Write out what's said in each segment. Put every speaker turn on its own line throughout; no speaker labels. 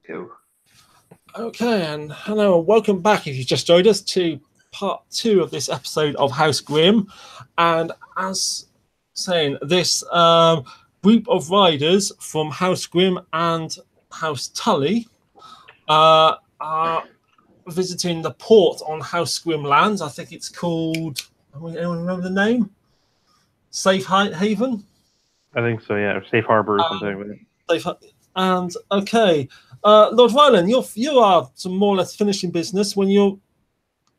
Two.
Okay, and hello and welcome back if you just joined us to part 2 of this episode of House Grimm. And as saying, this group of riders from House Grimm and House Tully are visiting the port on House Grimm lands. I think it's called, anyone remember the name? Safe Haven?
I think so, yeah. Safe Harbor or something.
And okay, Lord Ryland, you are more or less finishing business when you're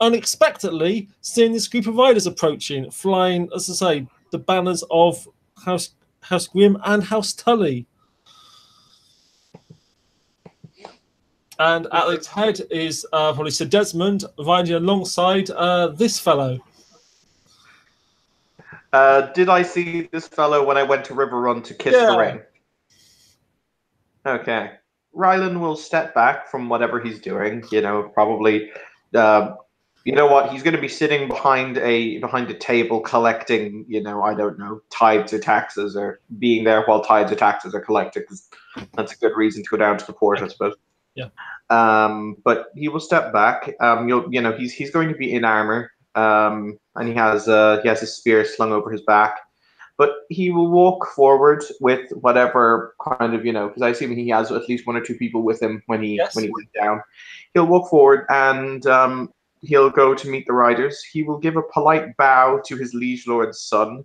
unexpectedly seeing this group of riders approaching, flying, as I say, the banners of House Grimm and House Tully. And at its head is probably Sir Desmond riding alongside this fellow.
Did I see this fellow when I went to River Run to kiss the ring? Okay. Rylan will step back from whatever he's doing. Probably. You know what? He's going to be sitting behind a table collecting. I don't know, tithes or taxes, or being there while tithes or taxes are collected. Because that's a good reason to go down to the port, I suppose.
Yeah.
But he will step back. He's going to be in armor. And he has his spear slung over his back. But he will walk forward with whatever kind of, because I assume he has at least one or two people with him when he went down. He'll walk forward and he'll go to meet the riders. He will give a polite bow to his liege lord's son,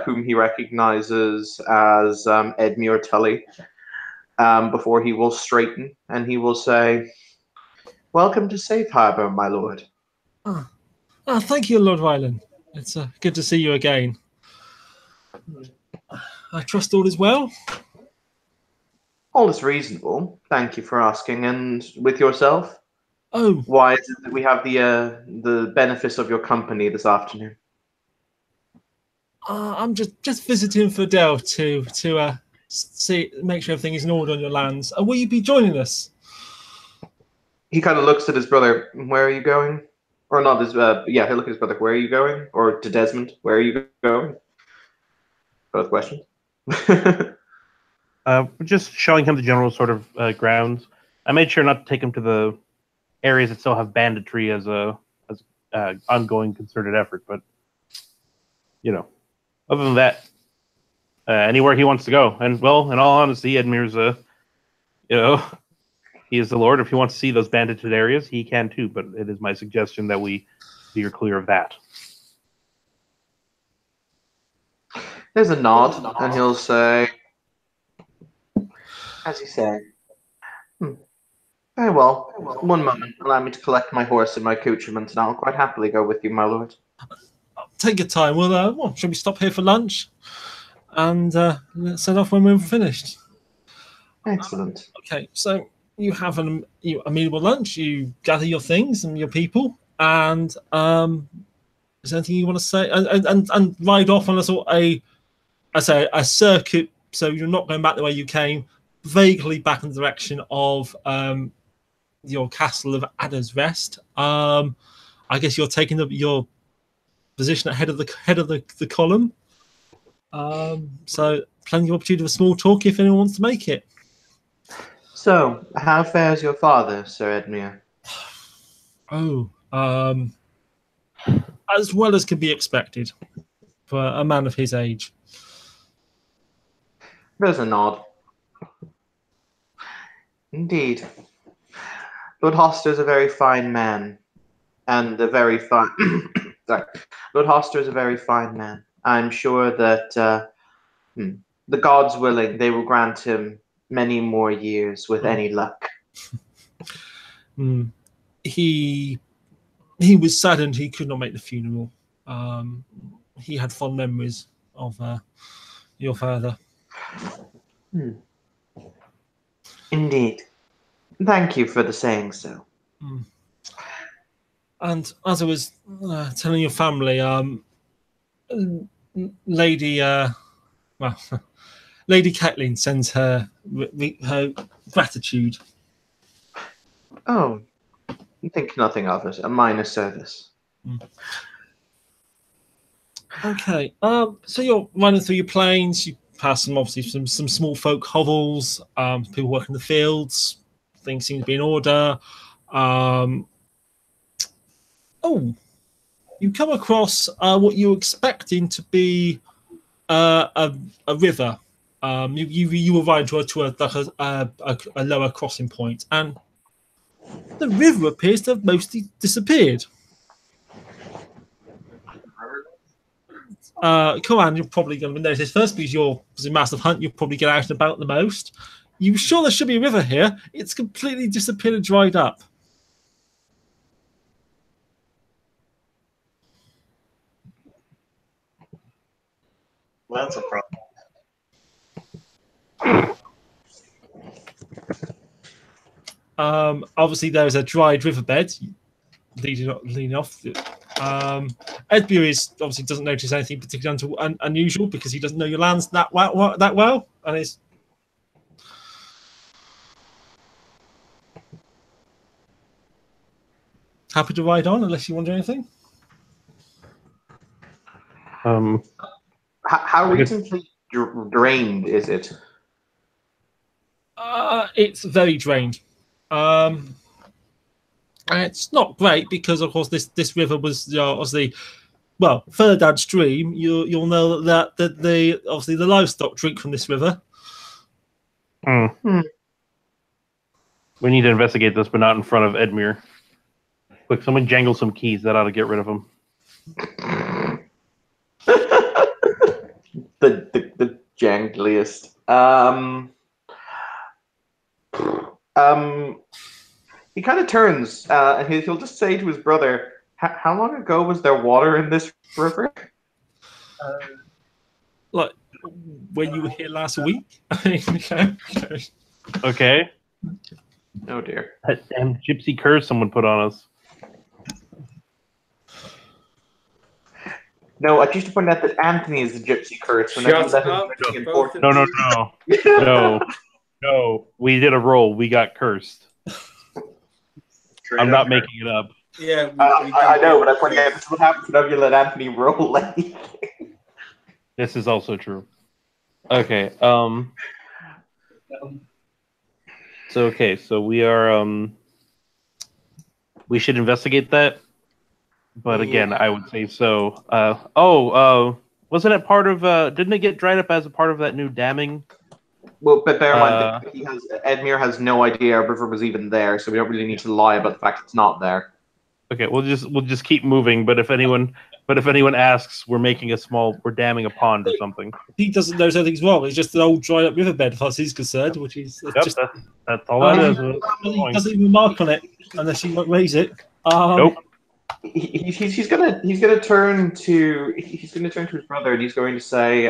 whom he recognizes as Edmure Tully, before he will straighten and he will say, "Welcome to Safe Harbor, my lord."
Thank you, Lord Ryland. It's good to see you again. I trust all is well.
All is reasonable. Thank you for asking. And with yourself?
Oh,
why is it that we have the benefits of your company this afternoon?
I'm just visiting Fidel to make sure everything is in order on your lands. Will you be joining us?
He kind of looks at his brother. Where are you going? Or not his. He'll look at his brother. Where are you going? Or to Desmond. Where are you going? Both questions.
Just showing him the general sort of grounds. I made sure not to take him to the areas that still have banditry as ongoing concerted effort, but other than that, anywhere he wants to go. And well, in all honesty, Edmure's he is the lord. If he wants to see those bandited areas, he can too. But it is my suggestion that we steer clear of that.
There's a nod, and he'll say, as you say, very well. One moment. Allow me to collect my horse and my accoutrements, and I'll quite happily go with you, my lord.
Take your time. Shall we stop here for lunch? And let's set off when we're finished.
Excellent.
Okay, so you have a mealable lunch. You gather your things and your people, and is there anything you want to say? And ride off on a circuit, so you're not going back the way you came, vaguely back in the direction of your castle of Adder's Rest. I guess you're taking your position at head of the column. So plenty of opportunity for small talk if anyone wants to make it.
So, how fares your father, Sir Edmure?
As well as can be expected for a man of his age.
There's a nod. Indeed. Lord Hoster is a very fine man. And a very fine... Sorry. Lord Hoster is a very fine man. I'm sure that the gods willing, they will grant him many more years with any luck.
He was saddened he could not make the funeral. He had fond memories of your father.
Indeed. Thank you for the saying so.
And as I was telling your family, Lady Kathleen sends her gratitude.
Oh, think nothing of it. A minor service.
Okay. So you're running through your plains. You pass some small folk hovels. People working the fields. things seem to be in order. You come across what you're expecting to be a river. You arrive to a lower crossing point, and the river appears to have mostly disappeared. Come on, you're probably going to notice this first because you're a massive hunt. You'll probably get out and about the most. You sure there should be a river here? It's completely disappeared and dried up.
Well, that's a problem.
Obviously, there's a dried riverbed leading off. Edmure obviously doesn't notice anything particularly unusual because he doesn't know your lands that well, and is happy to ride on unless you want to do anything.
How recently drained is it?
It's very drained. It's not great because, of course, this river was obviously, well, further downstream. You'll know that the livestock drink from this river.
We need to investigate this, but not in front of Edmure. Quick, someone jangle some keys. That ought to get rid of them.
the jangliest. He kind of turns and he'll just say to his brother, "How long ago was there water in this river?"
Like when you were here last week.
Okay.
Oh dear.
That damn gypsy curse someone put on us.
No, I used to point out that Anthony is the gypsy curse.
Shut up.
No. We did a roll. We got cursed. I'm not making it up.
Yeah,
I know, but I pointed out this is what happens whenever you let Anthony roll.
This is also true. Okay. So we are. We should investigate that. But again, I would say so. Wasn't it part of? Didn't it get dried up as a part of that new damming?
Well, but bear in mind, Edmure has no idea a river was even there, so we don't really need to lie about the fact it's not there.
Okay, we'll just keep moving. But if anyone asks, we're damming a pond or something.
He doesn't know anything's wrong. It's just an old dried up riverbed, as far as he's concerned, which is
that's all that is.
He doesn't even mark on it unless you raise it.
Nope.
He's gonna turn to his brother and he's going to say,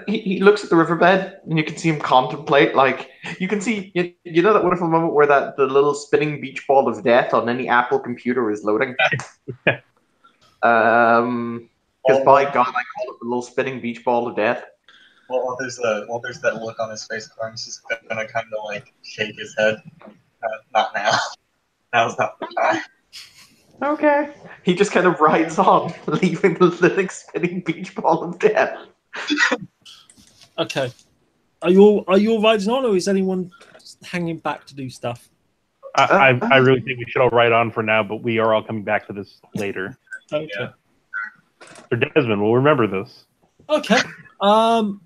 he looks at the riverbed and you can see him contemplate. Like you can see, you know that wonderful moment where the little spinning beach ball of death on any Apple computer is loading. Because by God, I call it the little spinning beach ball of death.
Well, there's that look on his face. Carm's just gonna kind of like shake his head. Not now. Now's not the time.
Okay. He just kind of rides on, leaving the living spinning beach ball of death.
Okay. Are you all riding on, or is anyone hanging back to do stuff?
I really think we should all ride on for now, but we are all coming back to this later.
Okay.
Yeah.
Or Desmond will remember this.
Okay. Right.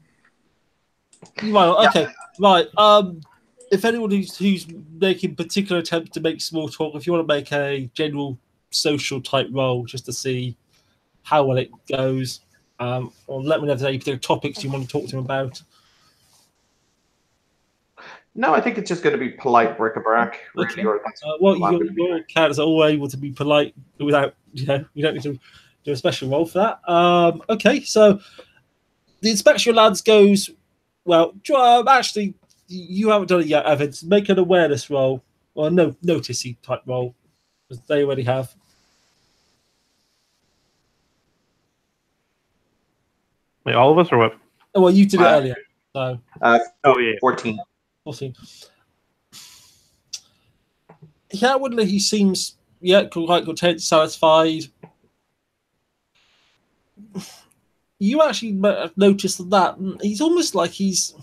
Okay. Right. If anyone who's making particular attempt to make small talk, if you want to make a general social type roll just to see how well it goes, or let me know if there's any particular topics you want to talk to him about.
No, I think it's just going to be polite bric-a-brac.
Okay.
Really,
Your characters are all able to be polite without, you don't need to do a special roll for that. Okay, so the inspection of lads goes well. Actually, you haven't done it yet, Evans. Make an awareness roll or noticey type roll, as they already have.
Wait, all of us or what?
Oh, well, you did it earlier. So
14.
14. Yeah, outwardly he seems quite content, satisfied. You actually noticed that he's almost like he's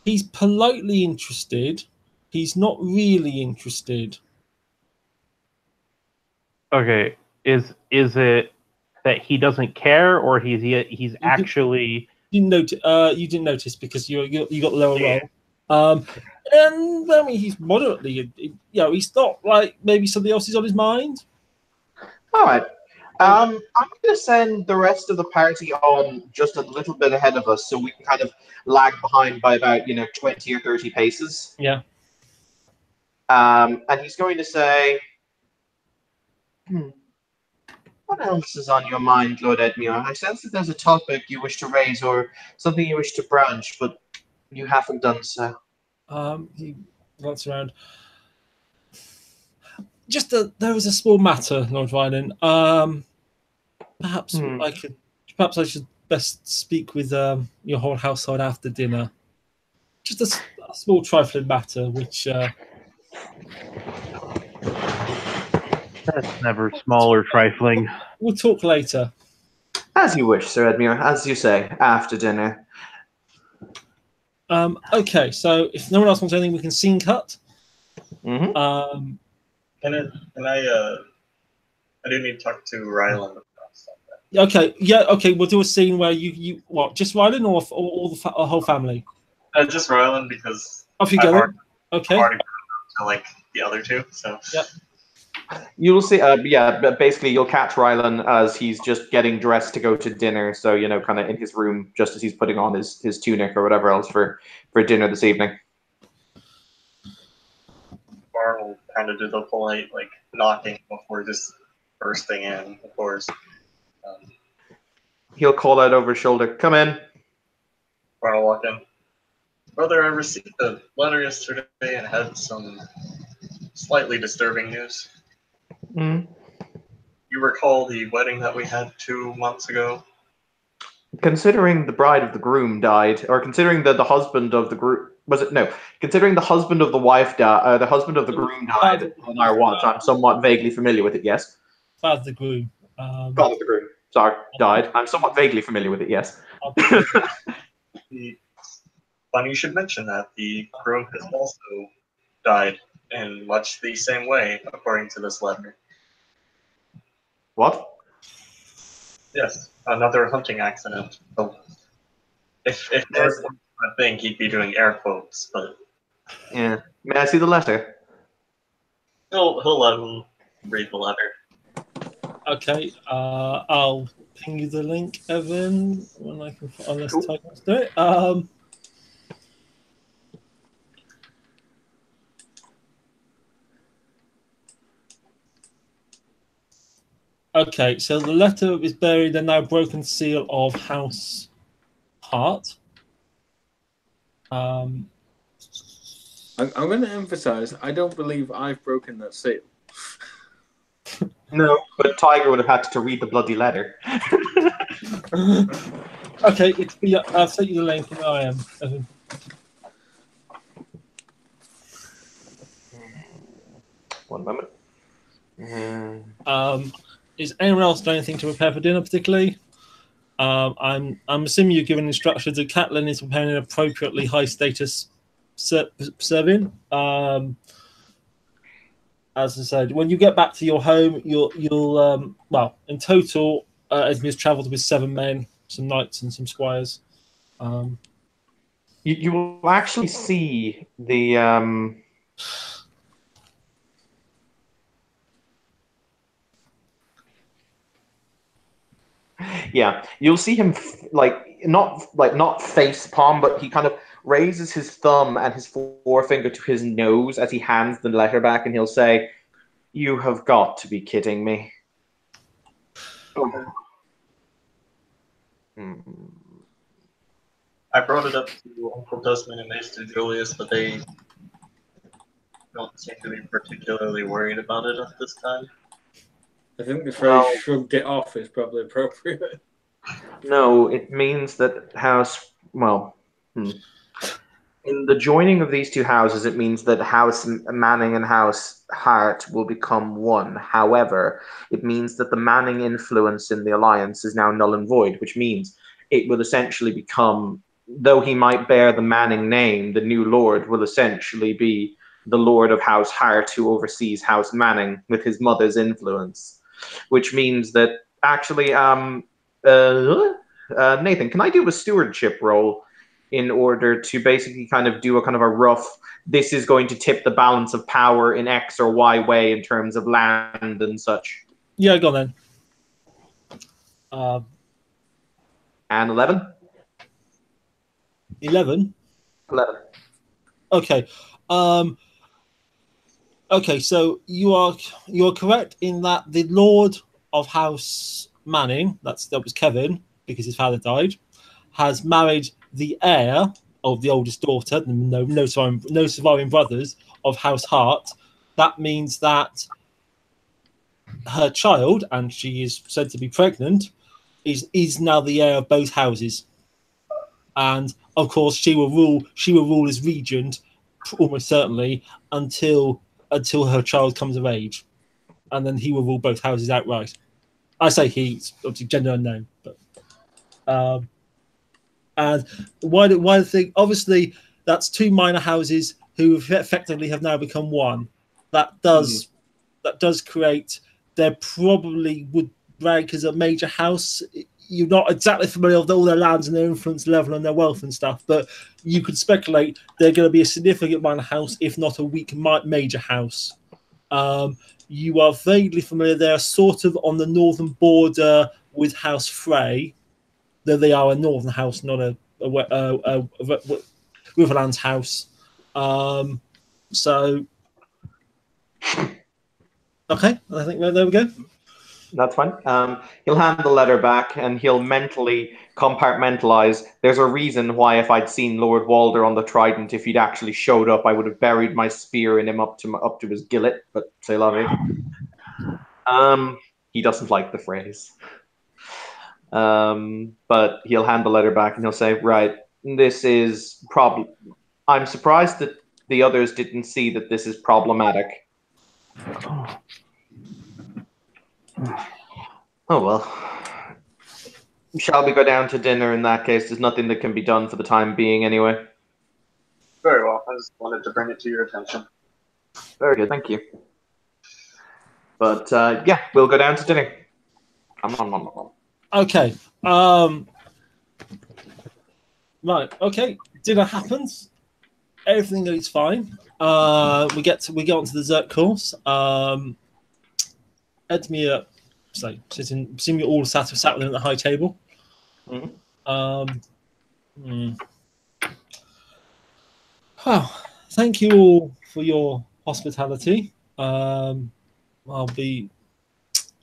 He's politely interested. He's not really interested.
Okay, is it that he doesn't care, or he's actually?
You didn't notice because you got lower
Yeah.
roll. And I mean, he's moderately. He's not like maybe something else is on his mind.
All right. I'm going to send the rest of the party on just a little bit ahead of us, so we can kind of lag behind by about 20 or 30 paces.
Yeah.
And he's going to say, "What else is on your mind, Lord Edmure? I sense that there's a topic you wish to raise or something you wish to broach, but you haven't done so."
He glanced around. There was a small matter, Lord Violin. Perhaps I should best speak with your whole household after dinner. Just a small trifling matter, which
That's never small or trifling.
we'll talk later.
As you wish, Sir Edmure. As you say, after dinner.
Okay, so if no one else wants anything, we can scene cut.
Mm-hmm.
I do need to talk to Ryland about something.
Okay, yeah, okay. We'll do a scene where you what? Just Ryland or all the whole family?
Just Ryland because
Off you go. Okay.
I've already to like the other two, so
yeah.
You'll see. But basically, you'll catch Rylan as he's just getting dressed to go to dinner. So kind of in his room, just as he's putting on his tunic or whatever else for dinner this evening.
Barn will kind of do the polite knocking before just bursting in, of course.
He'll call out over his shoulder, "Come in."
Barn will walk in. Brother, I received a letter yesterday and had some slightly disturbing news.
Mm.
You recall the wedding that we had 2 months ago?
Considering the bride of the groom died, or considering the husband of the groom, considering the husband of the wife died, the husband of the groom died on our watch, I'm somewhat vaguely familiar with it, yes?
Father of the groom.
Father of the groom, sorry, died. I'm somewhat vaguely familiar with it, yes.
Funny you should mention that. The groom has also died in much the same way, according to this letter.
What?
Yes, another hunting accident. So if there was a thing, he'd be doing air quotes, but
Yeah. May I see the letter?
he'll let him read the letter.
Okay, I'll ping you the link, Evan, when I can. Unless Ty wants to do it. Okay, so the letter is buried in the now broken seal of House Hart.
I'm going to emphasize, I don't believe I've broken that seal.
No, but Tiger would have had to read the bloody letter.
Okay, I'll send you the link and I am. Evan.
One moment.
Is anyone else doing anything to prepare for dinner particularly? I'm assuming you're given instructions that Catelyn is preparing an appropriately high status serving. As I said, when you get back to your home, you'll in total, Esme has travelled with 7 men, some knights and some squires.
You will actually see the yeah, you'll see him not face palm, but he kind of raises his thumb and his forefinger to his nose as he hands the letter back, and he'll say, "You have got to be kidding me."
I brought it up to Uncle Desmond and Maester Julius, but they don't seem to be particularly worried about it at this time.
I think the phrase "shrugged it off" is probably appropriate.
No, it means that House. In the joining of these two houses, it means that House Manning and House Hart will become one. However, it means that the Manning influence in the alliance is now null and void, which means it will essentially become though he might bear the Manning name, the new lord will essentially be the lord of House Hart who oversees House Manning with his mother's influence, which means that actually, Nathan, can I do a stewardship roll in order to basically kind of do a kind of a rough, this is going to tip the balance of power in X or Y way in terms of land and such?
Yeah, go on then.
And 11?
11.
11.
Okay. Okay, so you are correct in that the Lord of House Manning, that was Kevin, because his father died, has married the heir of the oldest daughter, no surviving brothers of House Hart. That means that her child, and she is said to be pregnant, is now the heir of both houses. And of course, she will rule as regent almost certainly until her child comes of age, and then he will rule both houses outright. I say he's obviously gender unknown, but and why the thing? Obviously, that's two minor houses who effectively have now become one. That does create. There probably would rank as a major house. You're not exactly familiar with all their lands and their influence level and their wealth and stuff, but you could speculate they're going to be a significant minor house, if not a weak major house. You are vaguely familiar. They're sort of on the northern border with House Frey, though they are a northern house, not a Riverlands house. So, okay, I think there we go.
That's fine. He'll hand the letter back and he'll mentally compartmentalize. There's a reason why if I'd seen Lord Walder on the Trident, if he'd actually showed up, I would have buried my spear in him up to his gillet. But c'est la vie. He doesn't like the phrase. But he'll hand the letter back and he'll say, right, this is probably... I'm surprised that the others didn't see that this is problematic. Oh, well. Shall we go down to dinner in that case? There's nothing that can be done for the time being anyway.
Very well. I just wanted to bring it to your attention.
Very good, thank you. But, yeah, we'll go down to dinner. Come on.
Okay. Right, okay. Dinner happens. Everything goes fine. We get onto the dessert course. Edmure, assuming you're all sat with them at the high table. Thank you all for your hospitality. I'll be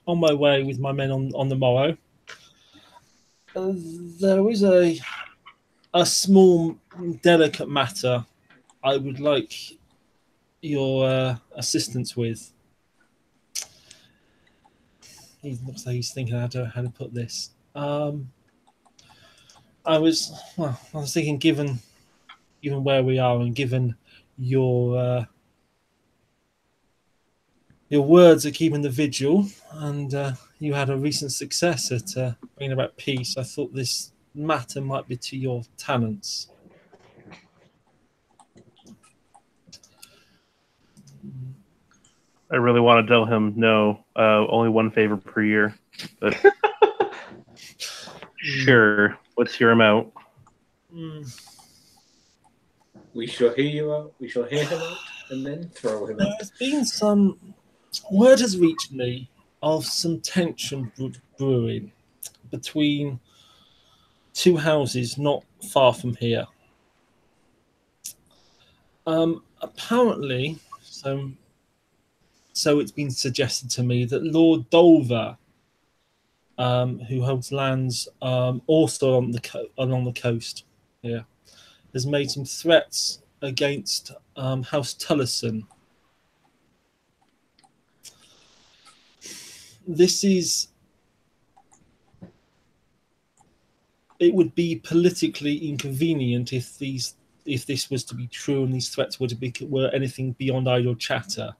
on my way with my men on the morrow. There is a small, delicate matter I would like your assistance with. He looks like he's thinking how to put this. I was thinking, given where we are and given your words of keeping the vigil, and you had a recent success at bringing about peace, I thought this matter might be to your talents.
I really want to tell him no, only one favor per year. But sure, let's hear him out.
We shall hear you out. We shall hear him out, and then throw him out.
There's been some word has reached me of some tension brewing between two houses not far from here. Apparently, so it's been suggested to me that Lord Dolver, who holds lands also along the coast here, has made some threats against House Tullison. It would be politically inconvenient if this was to be true and these threats were anything beyond idle chatter.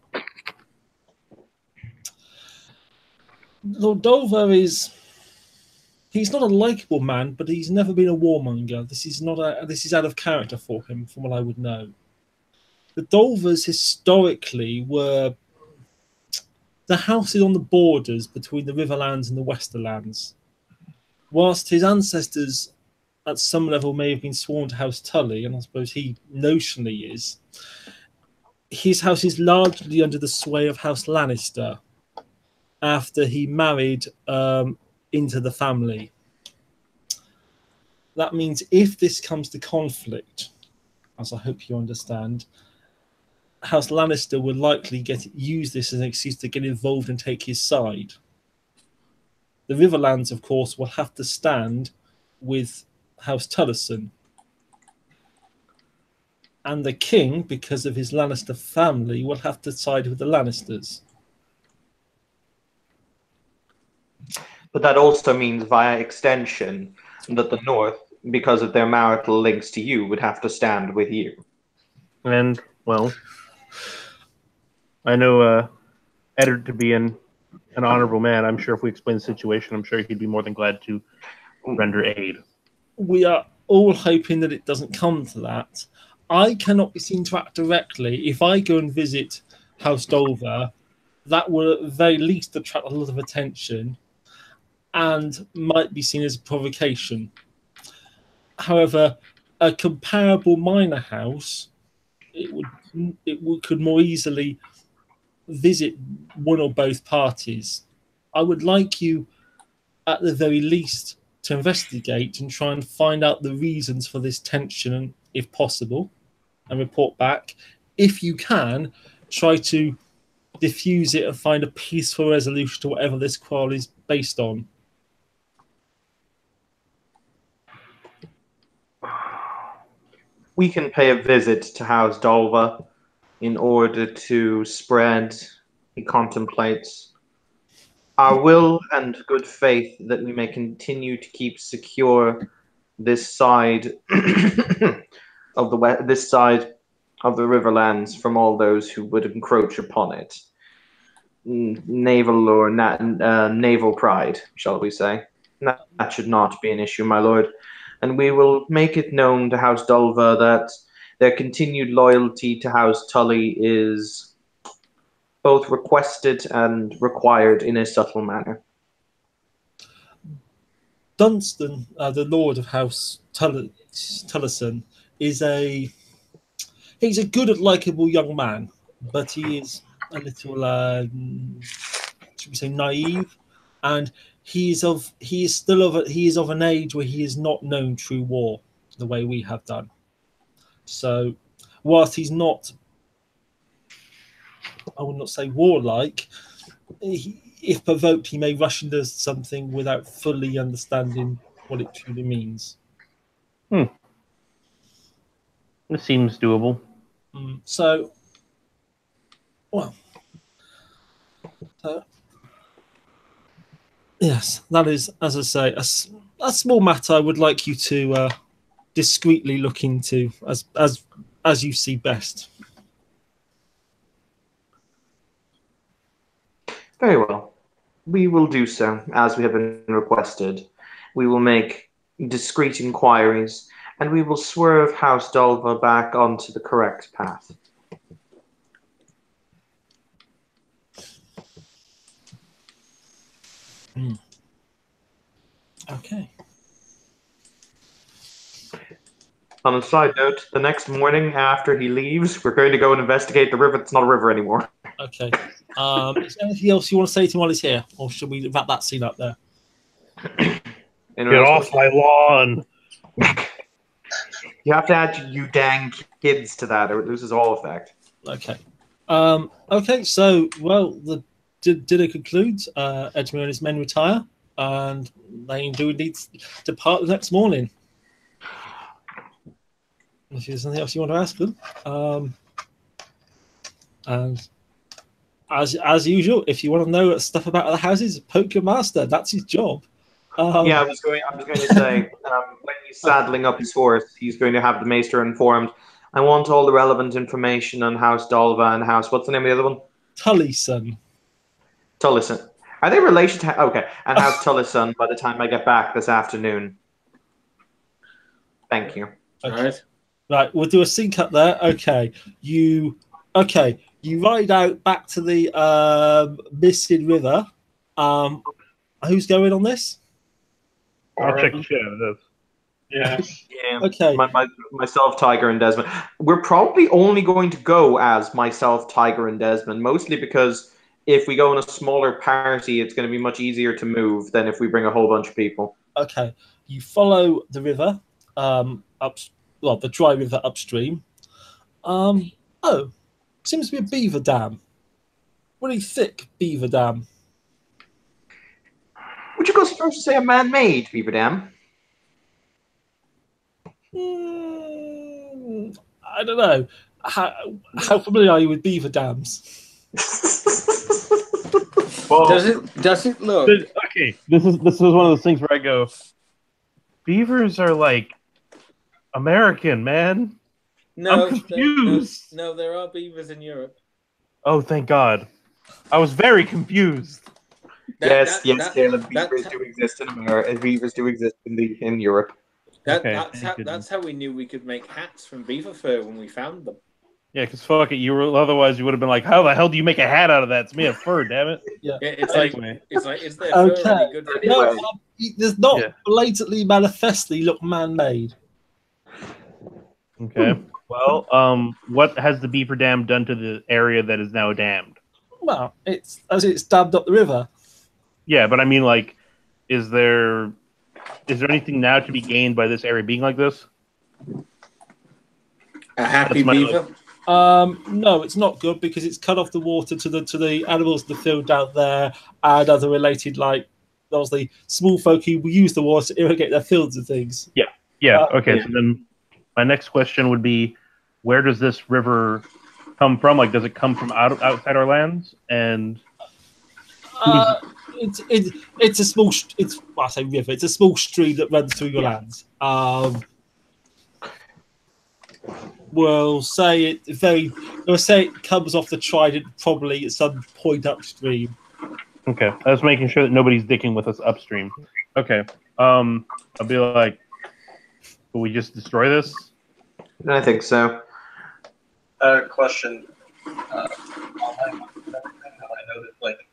Lord Dolver is He's not a likable man, but he's never been a warmonger. This is out of character for him, from what I would know. The Dolvers historically were the houses on the borders between the Riverlands and the Westerlands. Whilst his ancestors at some level may have been sworn to House Tully, and I suppose he notionally is, his house is largely under the sway of House Lannister after he married into the family. That means if this comes to conflict, as I hope you understand, House Lannister will likely use this as an excuse to get involved and take his side. The Riverlands, of course, will have to stand with House Tullison. And the king, because of his Lannister family, will have to side with the Lannisters.
But that also means, via extension, that the North, because of their marital links to you, would have to stand with you.
And, well, I know Eddard to be an honorable man. I'm sure if we explain the situation, I'm sure he'd be more than glad to render aid.
We are all hoping that it doesn't come to that. I cannot be seen to act directly. If I go and visit House Dolver, that will at the very least attract a lot of attention and might be seen as a provocation. However, a comparable minor house, could more easily visit one or both parties. I would like you, at the very least, to investigate and try and find out the reasons for this tension, if possible, and report back. If you can, try to diffuse it and find a peaceful resolution to whatever this quarrel is based on.
We can pay a visit to House Dolva in order to spread, he contemplates, our will and good faith that we may continue to keep secure this side of the Riverlands from all those who would encroach upon it. Naval or naval pride, shall we say. That should not be an issue, my lord. And we will make it known to House Dolva that their continued loyalty to House Tully is both requested and required in a subtle manner.
Dunstan, the Lord of House Tullison, he's a good and likable young man, but he is a little, should we say, naive, and he is of an age where he has not known true war the way we have done. So, whilst he's not, I would not say warlike, if provoked, he may rush into something without fully understanding what it truly means.
It seems doable.
So, well, yes, that is, as I say, a small matter I would like you to discreetly look into as you see best.
Very well. We will do so, as we have been requested. We will make discreet inquiries, and we will swerve House Dolva back onto the correct path.
Okay.
On a side note, the next morning after he leaves, we're going to go and investigate the river. It's not a river anymore.
Okay. Is there anything else you want to say to him while he's here, or should we wrap that scene up there?
Get off my lawn!
You have to add "you dang kids" to that, or it loses all effect.
Okay. Okay. So, well, the dinner concludes. Edmure and his men retire, and they do indeed depart the next morning. If there's anything else you want to ask them, and as usual, if you want to know stuff about other houses, poke your master. That's his job.
Yeah, I was going to say, when he's saddling up his horse, he's going to have the maester informed. I want all the relevant information on House Dolva and House. What's the name of the other one?
Tullison.
Tullison. Are they related to... Okay, and how's Tulla's son by the time I get back this afternoon? Thank you.
Okay. Right, we'll do a sync up there. Okay, you ride out back to the Misted River. Who's going on this?
I'll check the shit out of this.
Yeah.
Yeah.
Okay.
Myself, Tiger, and Desmond. We're probably only going to go as myself, Tiger, and Desmond, mostly because if we go in a smaller party, it's going to be much easier to move than if we bring a whole bunch of people.
Okay, you follow the river, the dry river upstream. Seems to be a beaver dam. Really thick beaver dam.
Would you go so far as to say a man-made beaver dam?
I don't know. How familiar are you with beaver dams?
Well,
Does it look?
okay, this is one of those things where I go, beavers are like American, man.
No,
I'm confused.
No, there are beavers in Europe.
Oh, thank God. I was very confused.
Yes, Caleb. Beavers do exist in America. Beavers do exist in Europe.
That's how we knew we could make hats from beaver fur when we found them.
Yeah, because fuck it, otherwise you would have been like, how the hell do you make a hat out of that? It's made of fur, damn it.
Yeah,
it's like, is there
okay.
fur any good for
No, does not blatantly, manifestly look man-made.
Okay. Well, what has the beaver dam done to the area that is now dammed?
Well, it's dammed up the river.
Yeah, but I mean, like, is there anything now to be gained by this area being like this?
A happy beaver?
No, it's not good because it's cut off the water to the animals in the field down there and other related, like, obviously, small folk who use the water to irrigate their fields and things.
Yeah. Okay. So then, my next question would be, where does this river come from? Like, does it come from outside our lands? And
it's a small. I say river. It's a small stream that runs through your lands. We'll say it comes off the Trident probably at some point upstream.
Okay, I was making sure that nobody's dicking with us upstream. Okay, I'll be like, will we just destroy this?
I think so.
Question. On my hunts and everything, have I noticed, like,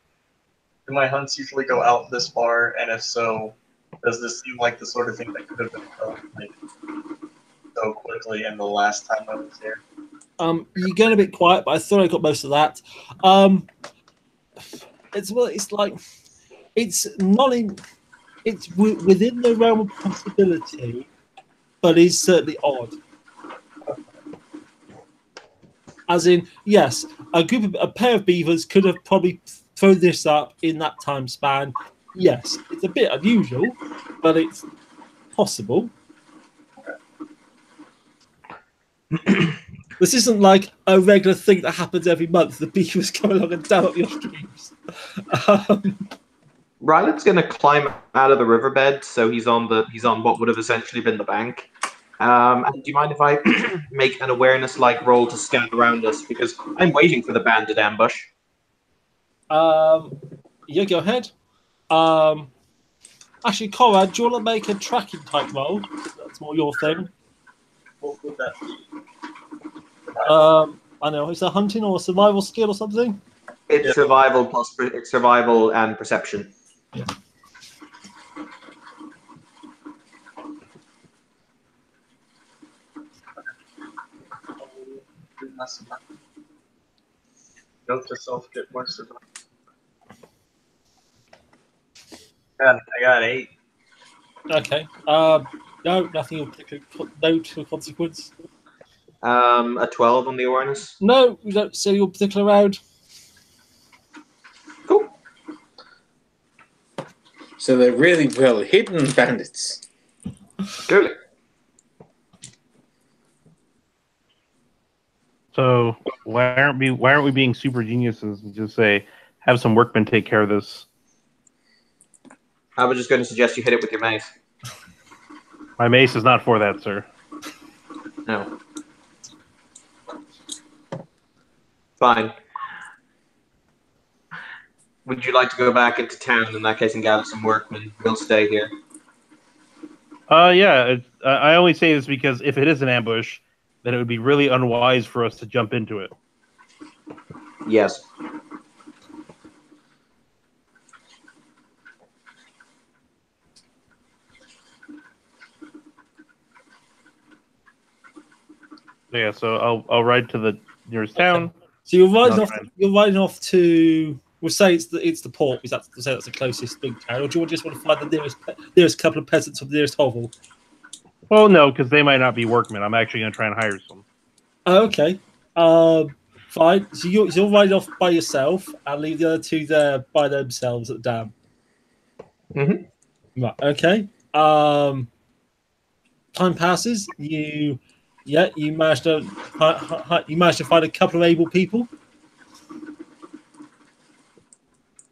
do my hunts usually go out this far? And if so, does this seem like the sort of thing that could have been done, like, so quickly in the last time I was here?
You get a bit quiet, but I thought I got most of that. It's within the realm of possibility, but is certainly odd. As in, yes, a pair of beavers could have probably thrown this up in that time span. Yes, it's a bit unusual, but it's possible. This isn't like a regular thing that happens every month. The beavers come along and dam up your streams.
Ryland's going to climb out of the riverbed, so he's on what would have essentially been the bank. And do you mind if I make an awareness-like roll to scan around us? Because I'm waiting for the bandit ambush.
Yeah, go ahead. Actually, Conrad, do you want to make a tracking type roll? That's more your thing.
What would that be?
I know, is it hunting or a survival skill or something?
It's survival plus it's survival and perception.
Yeah.
Note to self, get more survival. I got 8.
Okay. No, nothing of particular note or consequence.
A 12 on the awareness.
No, we don't see your particular round.
Cool.
So they're really well hidden bandits.
Clearly.
So why aren't we being super geniuses and just say, have some workmen take care of this?
I was just going to suggest you hit it with your mace.
My mace is not for that, sir.
No. Fine. would you like to go back into town in that case and gather some workmen? We'll stay here.
Yeah. I only say this because if it is an ambush, then it would be really unwise for us to jump into it.
Yes.
Yeah, so I'll ride to the nearest town.
So you're riding off. You're riding off to. We'll say it's the port. Is that to say that's the closest big town, or do you just want to find the nearest couple of peasants or the nearest hovel?
Well, no, because they might not be workmen. I'm actually going to try and hire some.
Oh, okay. Fine. So you're riding off by yourself and leave the other two there by themselves at the dam.
Mm-hmm.
Right. Okay. Time passes. You managed to find a couple of able people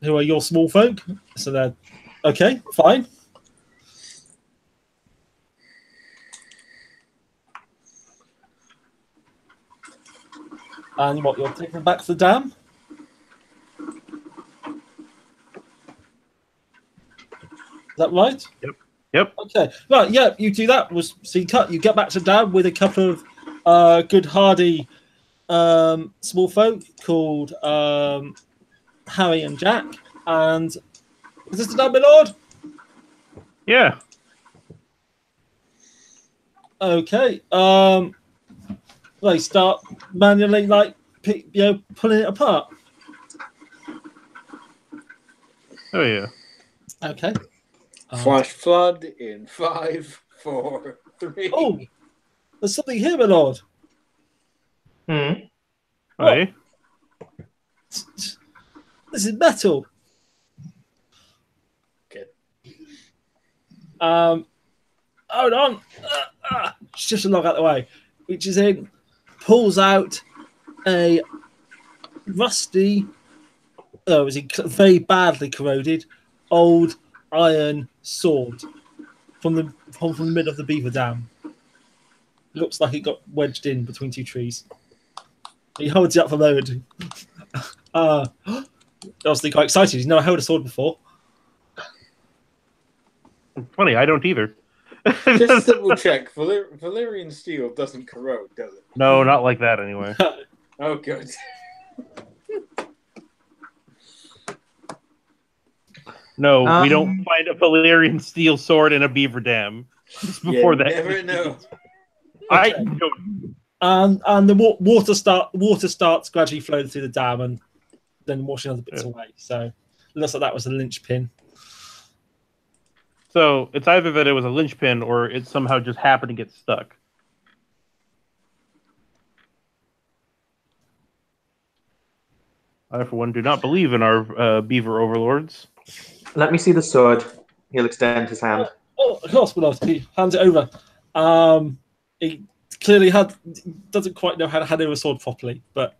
who are your small folk. So they're okay. Fine. And what, you're taking them back to the dam? Is that right?
Yep.
Okay. Right, yeah, you do that. So you get back to the dam with a couple of good hardy small folk called Harry and Jack. And is this the dam, my lord?
Yeah.
Okay. They start manually, pulling it apart.
Oh yeah.
Okay.
Flash flood in 5, 4, 3.
Oh, there's something here, my lord.
Hmm.
Hey.
This is metal.
Okay.
Hold on. Just a log out the way. Which is in. Pulls out a rusty, very badly corroded, old iron sword from the middle of the beaver dam. Looks like it got wedged in between two trees. He holds it up for a moment. Obviously quite excited. He's never held a sword before.
Funny, I don't either.
Just double check. Valyrian steel doesn't corrode, does it?
No, not like that anyway.
Oh, good.
No, we don't find a Valyrian steel sword in a beaver dam. Before that,
never know.
I
Okay.
don't.
And the water starts gradually flowing through the dam and then washing other bits away. So it looks like that was a linchpin.
So it's either that it was a linchpin or it somehow just happened to get stuck. I, for one, do not believe in our beaver overlords.
Let me see the sword. He'll extend his hand.
Oh, of course, but he hands it over. He clearly doesn't quite know how to handle a sword properly, but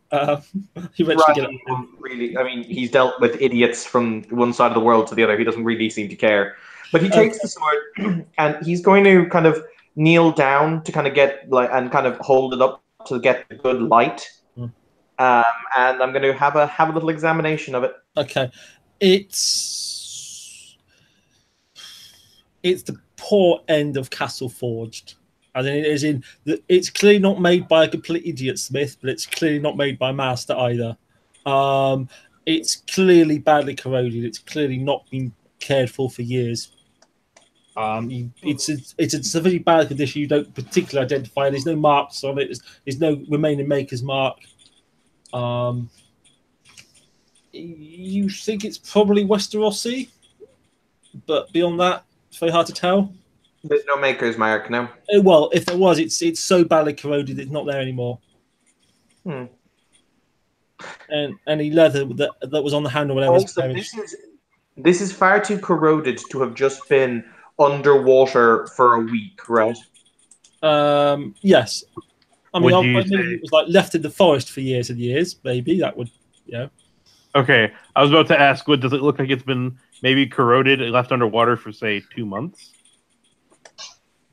he eventually get it.
Really, I mean, he's dealt with idiots from one side of the world to the other. He doesn't really seem to care. But he takes the sword and he's going to kind of kneel down to kind of get and kind of hold it up to get a good light. And I'm going to have a little examination of it.
Okay, it's the poor end of Castle Forged. As in, it's clearly not made by a complete idiot smith, but it's clearly not made by a master either. It's clearly badly corroded. It's clearly not been cared for years. It's a severely bad condition. You don't particularly identify. There's no marks on it. There's no remaining maker's mark. You think it's probably Westerosi, but beyond that, it's very hard to tell.
There's no maker's mark, no.
Well, if there was, it's so badly corroded it's not there anymore. And any leather that was on the handle, whatever.
Also, this is far too corroded to have just been underwater for a week, right?
Yes. I mean,
Would you
it was like left in the forest for years and years. Maybe that would,
Okay, I was about to ask, does it look like it's been maybe corroded and left underwater for, say, 2 months?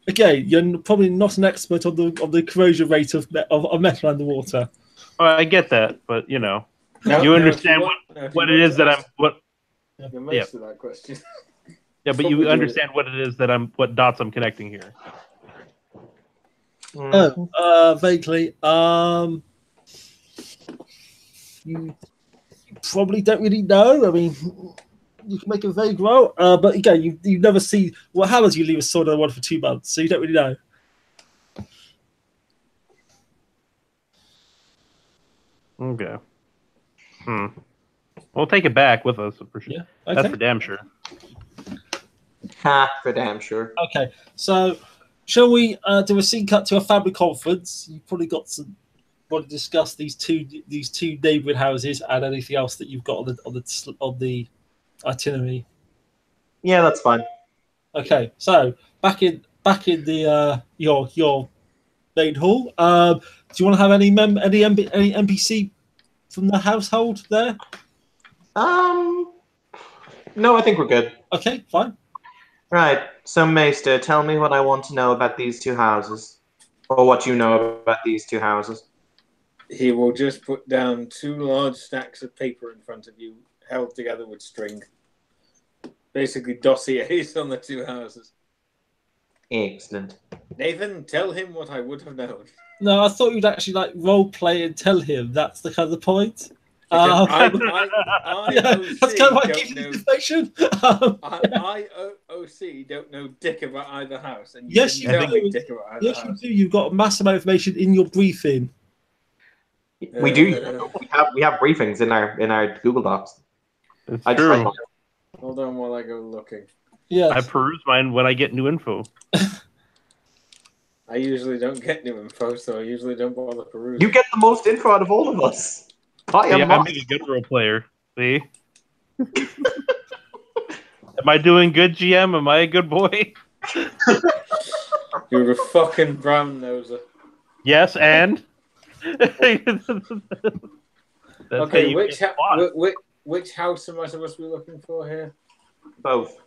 Okay, you're probably not an expert on the corrosion rate of metal underwater.
Oh, I get that, but you understand what it is that
The most of that question.
Yeah, but you understand what it is what dots I'm connecting here.
Vaguely. You probably don't really know. I mean, you can make a vague roll, but again, you never see what happens. You leave a sword on one for 2 months, so you don't really know.
Okay. We'll take it back with us for sure.
Yeah. Okay.
That's for damn sure.
Ha, for damn sure.
Okay. So, shall we do a scene cut to a family conference? You've probably got some. Want to discuss these two neighbourhood houses and anything else that you've got on the itinerary.
Yeah, that's fine.
Okay, so back in the your main hall. Do you want to have any NPC from the household there?
No, I think we're good.
Okay, fine.
Right. So, Maester, tell me what I want to know about these two houses, or what you know about these two houses.
He will just put down 2 large stacks of paper in front of you, held together with string. Basically, dossiers on the 2 houses.
Excellent.
Nathan, tell him what I would have known.
No, I thought you'd actually like role play and tell him. That's the kind of point.
Because
that's kind of why I give you the information.
IOC don't know dick about either house, and you
Yes,
didn't
you
tell
do.
me dick about either
Yes,
house.
you do. You've got a massive amount of information in your briefing.
We do. We have briefings in our Google Docs.
It's
I
true.
Hold on while I go looking.
Yeah.
I peruse mine when I get new info.
I usually don't get new info, so I usually don't bother perusing.
You get the most info out of all of us.
I'm a good role player. See? Am I doing good, GM? Am I a good boy?
You're a fucking brown noser.
Yes, and?
Okay, which house am I supposed to be looking for here?
Both.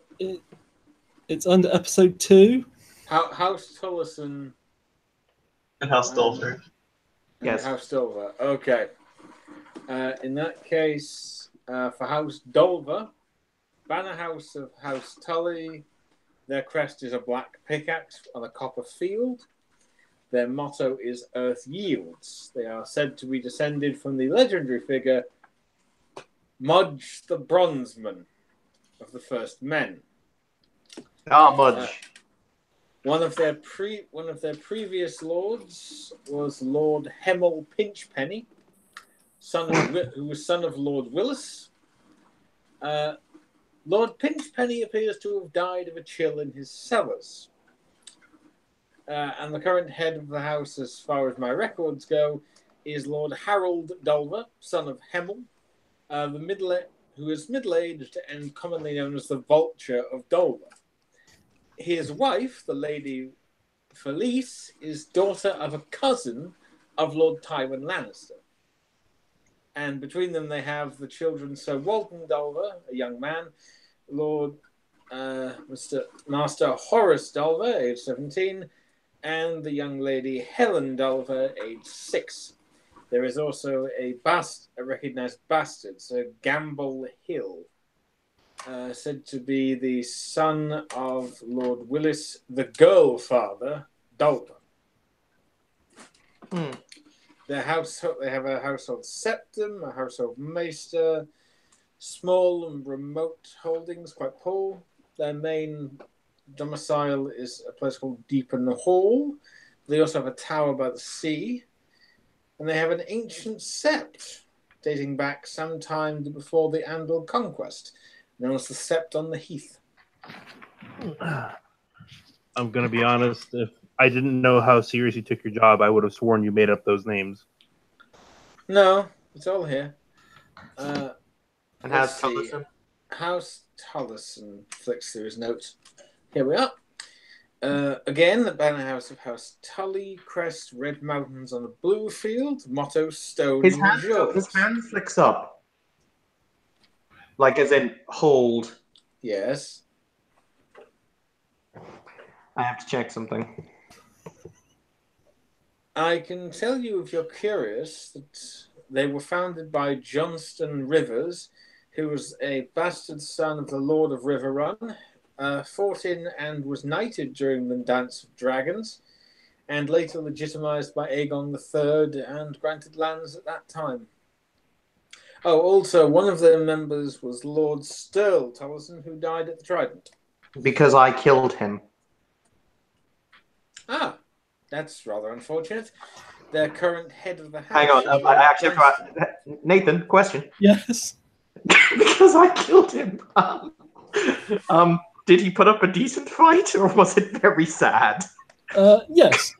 It's under episode 2.
House Tullison
And House Dolphin.
Yes.
House Dolver. Okay. In that case, for House Dolver, banner house of House Tully, their crest is a black pickaxe on a copper field. Their motto is Earth Yields. They are said to be descended from the legendary figure Mudge the Bronzeman of the First Men.
Ah, Mudge.
One of their previous lords was Lord Hemel Pinchpenny, who was son of Lord Willis. Lord Pinchpenny appears to have died of a chill in his cellars. And the current head of the house, as far as my records go, is Lord Harold Dolver, son of Hemel, who is middle-aged and commonly known as the Vulture of Dolver. His wife, the Lady Felice, is daughter of a cousin of Lord Tywin Lannister. And between them they have the children Sir Walton Dolver, a young man, Lord Master Horace Dolver, age 17, and the young lady Helen Dolver, age 6. There is also a recognised bastard, Sir Gamble Hill, said to be the son of Lord Willis, the girl father, Dolver. They have a household septum, a household maester, small and remote holdings, quite poor. Their main domicile is a place called Deepen Hall. They also have a tower by the sea, and they have an ancient sept dating back sometime before the Andal conquest, known as the Sept on the Heath.
I'm going to be honest. If I didn't know how serious you took your job, I would have sworn you made up those names.
No, it's all here.
And House Tullison?
House Tullison flicks through his notes. Here we are. Again, the banner house of House Tully, crest, red mountains on a blue field, motto, stone.
His hand flicks up. Like as in hold.
Yes.
I have to check something.
I can tell you, if you're curious, that they were founded by Johnston Rivers, who was a bastard son of the Lord of Riverrun, fought in and was knighted during the Dance of Dragons, and later legitimized by Aegon III and granted lands at that time. Oh, also, one of their members was Lord Stirl Tolleson, who died at the Trident.
Because I killed him.
Ah, that's rather unfortunate. Their current head of the house.
Hang on,
is
I
Lord
actually have
Dunstan.
to. Nathan, question.
Yes.
Because I killed him. Did he put up a decent fight, or was it very sad?
Yes.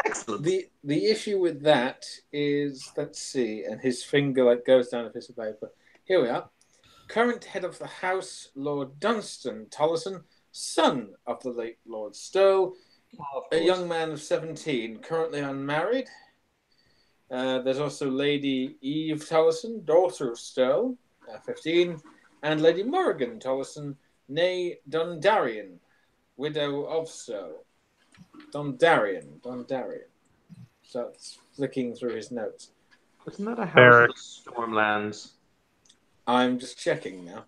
Excellent.
The issue with that is, let's see, and his finger goes down a piece of paper. Here we are. Current head of the house, Lord Dunstan Tolleson, son of the late Lord Stirl, a young man of 17, currently unmarried. There's also Lady Eve Tolleson, daughter of Stirl, 15, and Lady Morrigan Tolleson, née Dundarian, widow of Stirl. Dundarian. So it's flicking through his notes.
Isn't that a house
Barrack.
of the Stormlands?
I'm just checking now.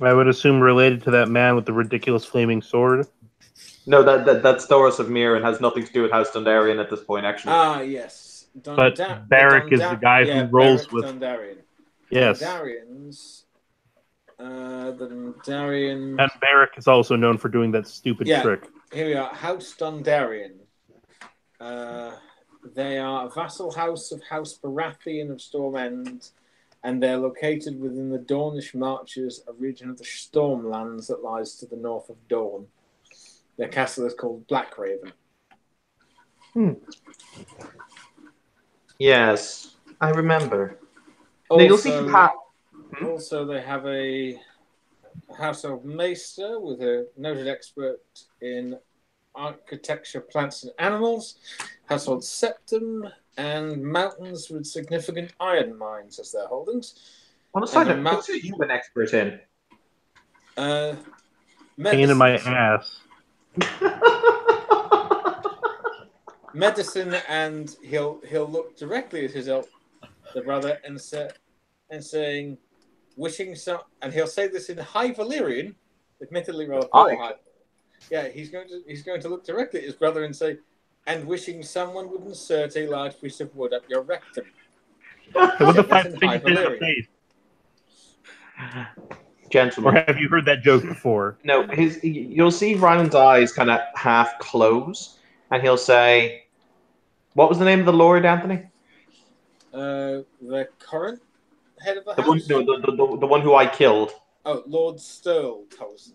I would assume related to that man with the ridiculous flaming sword.
No, that's Doris of Mir and has nothing to do with House Dundarian at this point, actually.
Ah, yes.
But Barrack is the guy who rolls with.
Dundarian.
Yes.
Dundarians. The Dundarian.
And Barrack is also known for doing that stupid
Yeah.
trick.
Here we are. House Dundarian. They are a vassal house of House Baratheon of Stormend, and they're located within the Dornish Marches, a region of the Stormlands that lies to the north of Dorne. Their castle is called Blackraven.
Yes, I remember. You'll see
Also, they have a household maester with a noted expert in architecture, plants, and animals, household septum, and mountains with significant iron mines as their holdings.
On a side note, what are you an expert in?
Pain in my ass.
Medicine, and he'll look directly at his elder brother and saying, wishing some, and he'll say this in High Valyrian, admittedly rather poor High. Yeah, he's going to look directly at his brother and say, and wishing someone would insert a large piece of wood up your rectum.
What the fuck? In the face.
Gentlemen.
Or have you heard that joke before?
No, you'll see Ryland's eyes kind of half close, and he'll say, "What was the name of the Lord, Anthony?"
The current head of the
house. The one who I killed.
Oh, Lord Stirl Tolleson.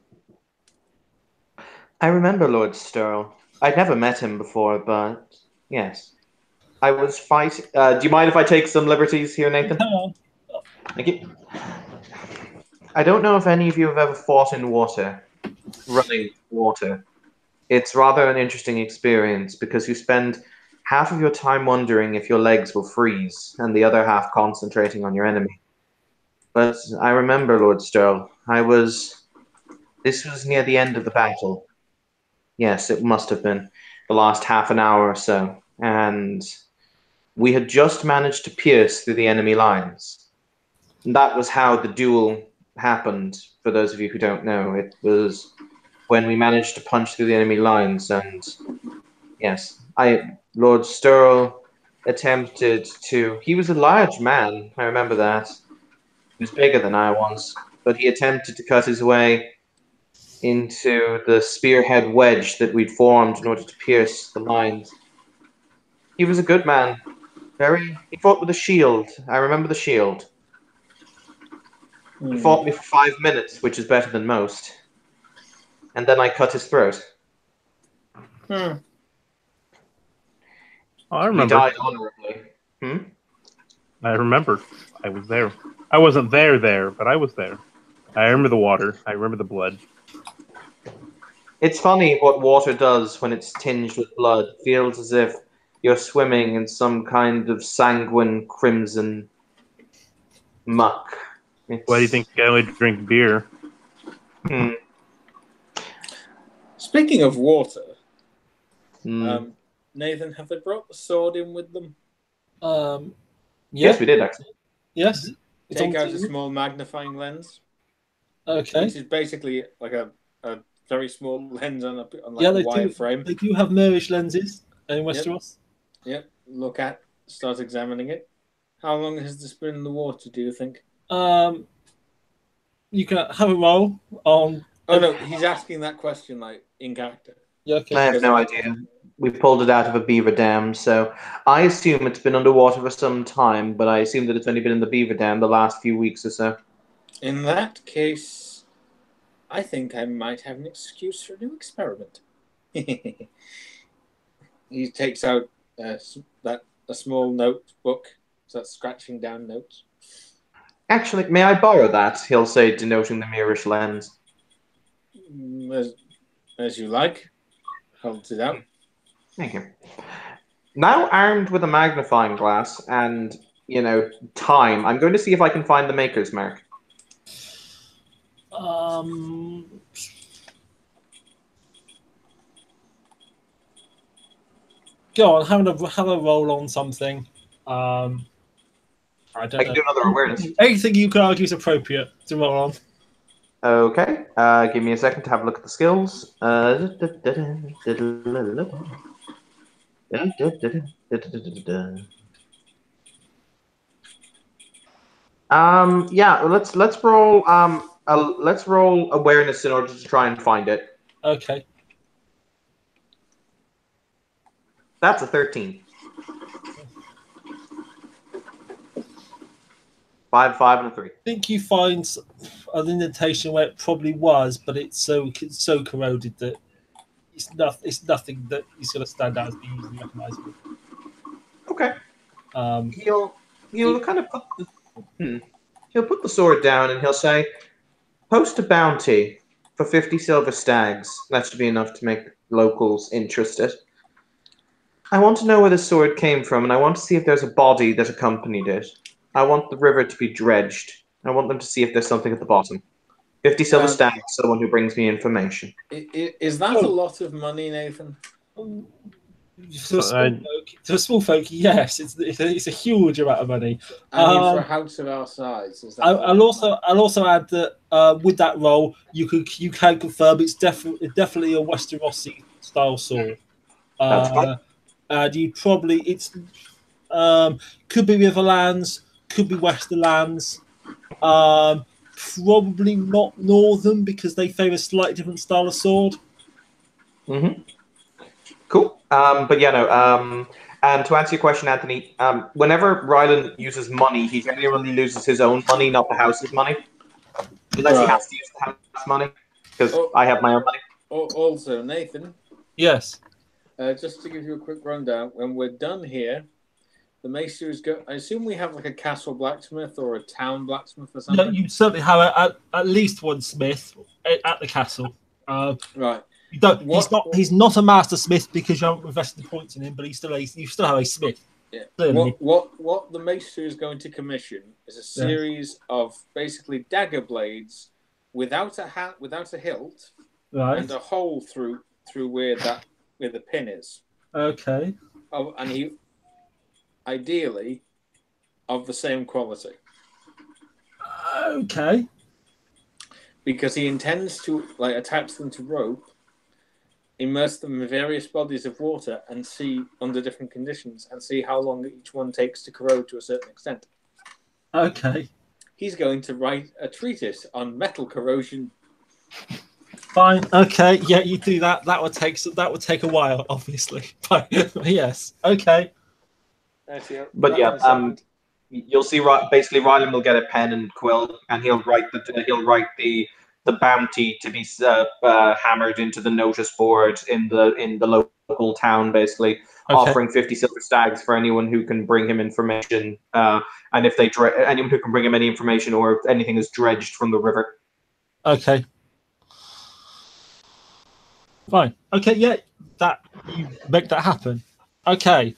I remember Lord Stirl. I'd never met him before, but yes, I was fighting. Do you mind if I take some liberties here, Nathan?
No.
Thank you. I don't know if any of you have ever fought in water, running water. It's rather an interesting experience because you spend half of your time wondering if your legs will freeze and the other half concentrating on your enemy. But I remember, Lord Stirl, this was near the end of the battle. Yes, it must have been the last half an hour or so. And we had just managed to pierce through the enemy lines. And that was how the duel happened, for those of you who don't know. It was when we managed to punch through the enemy lines. And yes, Lord Stirl attempted to... He was a large man, I remember that. He was bigger than I was. But he attempted to cut his way into the spearhead wedge that we'd formed in order to pierce the lines. He was a good man. He fought with a shield. I remember the shield. He fought me for 5 minutes, which is better than most. And then I cut his throat.
Oh, I remember.
He died honorably.
I remember. I was there. I wasn't there, but I was there. I remember the water. I remember the blood.
It's funny what water does when it's tinged with blood. It feels as if you're swimming in some kind of sanguine crimson muck.
Why do you think I only drink beer?
Speaking of water, Nathan, have they brought the sword in with them?
Yeah.
Yes, we did, actually.
Yes.
take out a small magnifying lens,
Okay.
which is basically like a very small lens on a
they
wire
do,
frame.
They do have mirrorish lenses in Westeros.
Yep. Look at, start examining it. How long has this been in the water, do you think?
You can have a roll on.
Oh no, he's asking that question like in character.
Yeah, okay.
I have no idea. We pulled it out of a beaver dam, so I assume it's been underwater for some time, but I assume that it's only been in the beaver dam the last few weeks or so.
In that case, I think I might have an excuse for a new experiment. He takes out a small notebook, so that's scratching down notes.
Actually, may I borrow that? He'll say, denoting the mirrorish lens.
As you like. Holds it out.
Thank you. Now armed with a magnifying glass and, time, I'm going to see if I can find the maker's mark.
Go on, have a roll on something. I don't know.
I can do another awareness.
Anything you can argue is appropriate to roll on.
Okay, give me a second to have a look at the skills. Yeah, let's roll let's roll awareness in order to try and find it.
Okay.
That's a 13. 5, and a 3.
I think you find an indentation where it probably was, but it's so corroded that it's nothing that is going to stand out as being easily recognizable.
Okay. He'll kind of put the sword down and he'll say, "Post a bounty for 50 silver stags. That should be enough to make locals interested. I want to know where the sword came from, and I want to see if there's a body that accompanied it. I want the river to be dredged. I want them to see if there's something at the bottom. 50 silver stags, someone who brings me information."
Is that a lot of money, Nathan?
To a small folk, yes, it's a huge amount of money.
I mean, for a house of our size, is that
I'll also add that with that roll, you can confirm it's definitely a Westerosi style sword.
That's fine.
And you probably could be Riverlands, could be Westerlands, probably not Northern because they favour a slightly different style of sword.
Mm-hmm. Cool. But yeah, no. And to answer your question, Anthony, whenever Rylan uses money, he genuinely loses his own money, not the house's money. Unless he has to use the house's money, because I have my own money.
Also, Nathan.
Yes.
Just to give you a quick rundown, when we're done here, the Maesters go. I assume we have like a castle blacksmith or a town blacksmith or something.
No, you certainly have at least one smith at the castle.
Right.
He's not a master smith because you haven't invested the points in him, but you still have a smith.
Yeah. What the Maester is going to commission is a series of basically dagger blades without a hilt,
right,
and a hole through where the pin is.
Okay.
And he ideally of the same quality.
Okay.
Because he intends to attach them to rope, immerse them in various bodies of water, and see under different conditions, and see how long each one takes to corrode to a certain extent.
Okay.
He's going to write a treatise on metal corrosion.
Fine. Okay. Yeah, you do that. That would take a while, obviously. But yes. Okay.
But yeah, you'll see. Basically, Rylan will get a pen and quill, and he'll write the bounty to be hammered into the notice board in the local town, basically offering 50 silver stags for anyone who can bring him information, and if anyone who can bring him any information or if anything is dredged from the river.
Okay. Fine. Okay. Yeah, that you make that happen. Okay.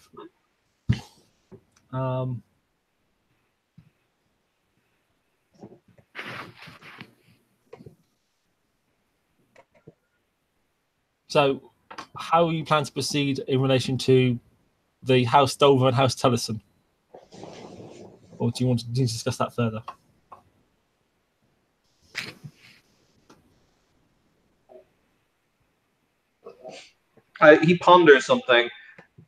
So, how you plan to proceed in relation to the House Dover and House Tellison? or do you want to discuss that further?
He ponders something.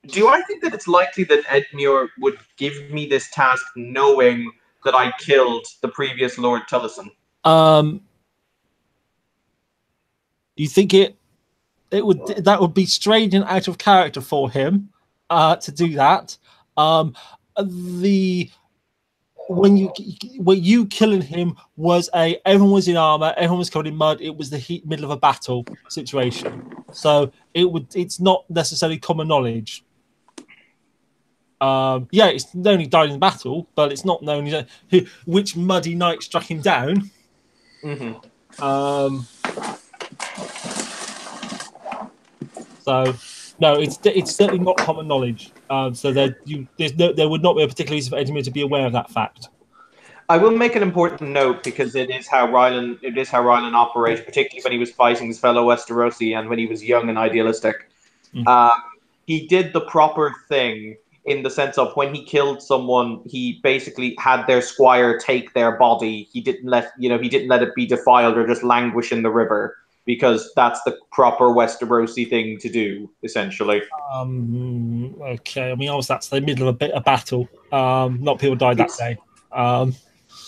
Do I think that it's likely that Edmure would give me this task knowing that I killed the previous Lord Tullison?
You think it that would be strange and out of character for him to do that. When you killing him was everyone was in armor, everyone was covered in mud. It was the middle of a battle situation, so it's not necessarily common knowledge. It's only died in battle, but it's not known which muddy knight struck him down.
Mm-hmm.
So no, it's certainly not common knowledge. So there would not be a particular reason for Edmure to be aware of that fact.
I will make an important note because it is how Rylan operates, particularly when he was fighting his fellow Westerosi and when he was young and idealistic. He did the proper thing in the sense of when he killed someone, he basically had their squire take their body. He didn't let it be defiled or just languish in the river, because that's the proper Westerosi thing to do, essentially.
Okay, I mean, obviously that's the middle of a battle. Not people died that day.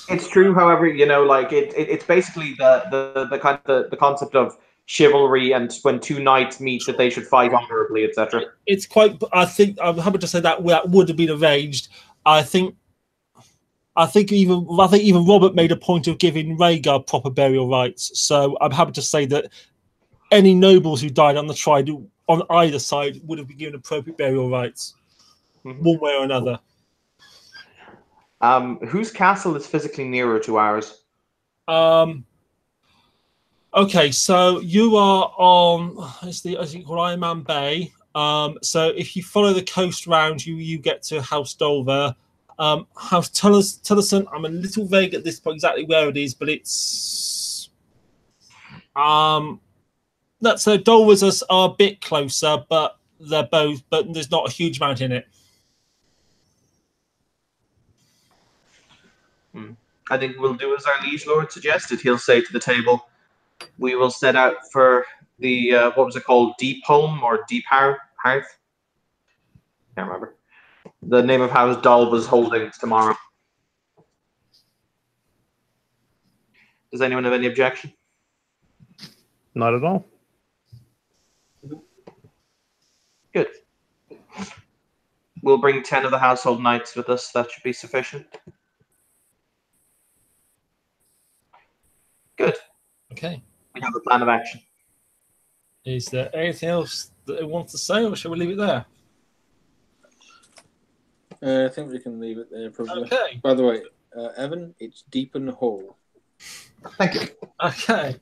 It's true, however, it's basically the concept of chivalry, and when two knights meet, that they should fight honorably, etc.
It's quite. I think I'm happy to say that would have been arranged. I think even Robert made a point of giving Rhaegar proper burial rites. So I'm happy to say that any nobles who died on the Triad on either side would have been given appropriate burial rites, one way or another.
Whose castle is physically nearer to ours?
Okay, so you are on I think called Iron Man Bay. So if you follow the coast round, you get to House Dolver. House Tullison, I'm a little vague at this point exactly where it is, but it's so Dolver's are a bit closer, but they're both, but there's not a huge amount in it.
I think we'll do as our liege lord suggested. He'll say to the table, we will set out for the, what was it called, Deep Home or Deep Hearth? Can't remember. The name of House Dolva's holdings tomorrow. Does anyone have any objection?
Not at all.
Good. We'll bring 10 of the household knights with us. That should be sufficient. Good.
Okay.
We have a plan of action.
Is there anything else that they want to say, or shall we leave it there?
I think we can leave it there, probably.
Okay.
By the way, Evan, it's Deepen Hall.
Thank you.
Okay.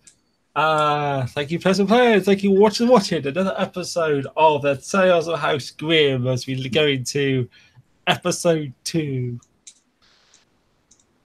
Thank you, pleasant players. Thank you for watching another episode of the Tales of House Grimm as we go into episode 2.